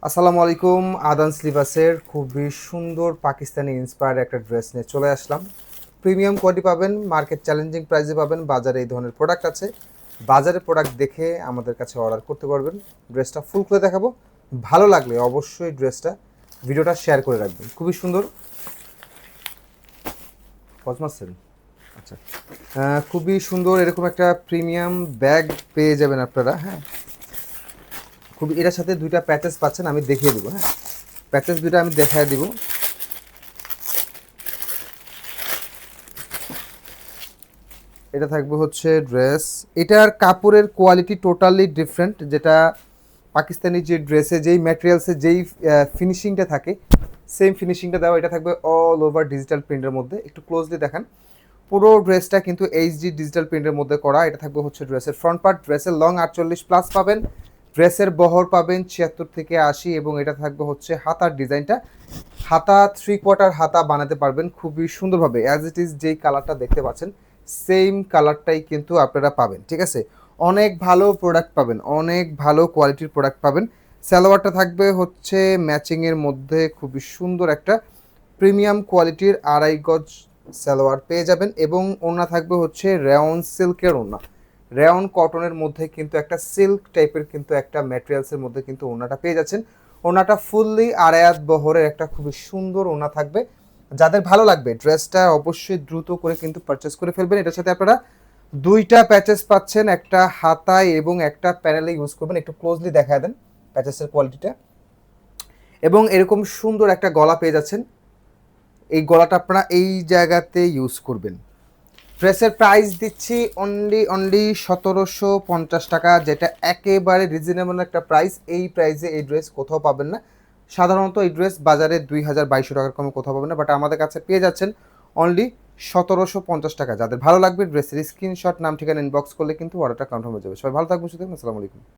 আসসালামু আলাইকুম। আদান স্লিভাসের খুবই সুন্দর পাকিস্তানি ইন্সপায়ার্ড একটা ড্রেস নিয়ে চলে আসলাম। প্রিমিয়াম কোয়ালিটি পাবেন, মার্কেট চ্যালেঞ্জিং প্রাইসে পাবেন। বাজারে এই ধরনের প্রোডাক্ট আছে, বাজারে প্রোডাক্ট দেখে আমাদের কাছে অর্ডার করতে পারবেন। ড্রেসটা ফুল করে দেখাবো, ভালো লাগলে অবশ্যই ড্রেসটা ভিডিওটা শেয়ার করে রাখবেন। খুবই সুন্দর। পজমাসেন, আচ্ছা, খুবই সুন্দর এরকম একটা প্রিমিয়াম ব্যাগ পেয়ে যাবেন আপনারা। হ্যাঁ, খুবই এটার সাথে দুইটা প্যাচেস পাচ্ছেন, আমি দেখিয়ে দেবো। হ্যাঁ, প্যাচেস দুইটা আমি দেখায় দিব। এটা থাকবে হচ্ছে ড্রেস, এটার কাপড়ের কোয়ালিটি টোটালি ডিফারেন্ট। যেটা পাকিস্তানি যে ড্রেসে যেই ম্যাটেরিয়ালসে যেই ফিনিশিংটা থাকে, সেম ফিনিশিংটা দেওয়া। এটা থাকবে অল ওভার ডিজিটাল প্রিন্টের মধ্যে। একটু ক্লোজলি দেখান, পুরো ড্রেসটা কিন্তু এইচডি ডিজিটাল প্রিন্টের মধ্যে করা। এটা থাকবে হচ্ছে ড্রেসের ফ্রন্ট পার্ট। ড্রেসের লং 48+ পাবেন, ড্রেসের বহর পাবেন 76 থেকে 80, এবং এটা থাকবে হচ্ছে হাতার ডিজাইনটা। হাতা 3/4 হাতা বানাতে পারবেন খুবই সুন্দরভাবে। অ্যাজ ইট ইজ যেই কালারটা দেখতে পাচ্ছেন সেম কালারটাই কিন্তু আপনারা পাবেন। ঠিক আছে, অনেক ভালো প্রোডাক্ট পাবেন, অনেক ভালো কোয়ালিটির প্রোডাক্ট পাবেন। সালোয়ারটা থাকবে হচ্ছে ম্যাচিংয়ের মধ্যে, খুবই সুন্দর একটা প্রিমিয়াম কোয়ালিটির 2.5 গজ সালোয়ার পেয়ে যাবেন, এবং ওড়না থাকবে হচ্ছে রেয়ন সিল্কের ওড়না। রেয়ন কটনের মধ্যে কিন্তু একটা সিল্ক টাইপের কিন্তু একটা ম্যাটেরিয়ালসের মধ্যে কিন্তু ওড়নাটা পেয়ে যাচ্ছেন। ওড়নাটা ফুললি আড়ায়াত বহরের একটা খুবই সুন্দর ওড়না থাকবে। যাদের ভালো লাগবে ড্রেসটা অবশ্যই দ্রুত করে কিন্তু পারচেস করে ফেলবেন। এটার সাথে আপনারা দুইটা প্যাচেস পাচ্ছেন, একটা হাতায় এবং একটা প্যানেলে ইউজ করবেন। একটু ক্লোজলি দেখায় দেন প্যাচেসের কোয়ালিটিটা। এবং এরকম সুন্দর একটা গলা পেয়ে যাচ্ছেন, এই গলাটা আপনারা এই জায়গাতে ইউজ করবেন। ড্রেসের প্রাইস দিচ্ছি অনলি 1750 টাকা, যেটা একেবারে রিজনেবল একটা প্রাইস। এই প্রাইসে এই ড্রেস কোথাও পাবেন না। সাধারণত এই ড্রেস বাজারে 2200-2200 টাকার কমে কোথাও পাবেন না, বাট আমাদের কাছে পেয়ে যাচ্ছেন অনলি 1750 টাকা। যাদের ভালো লাগবে ড্রেসের স্ক্রিনশট, নাম ঠিকানা ইনবক্স করলে কিন্তু অর্ডারটা কনফার্ম হয়ে যাবে। সবাই ভালো থাকবেন, সুতরাং আসসালামু আলাইকুম।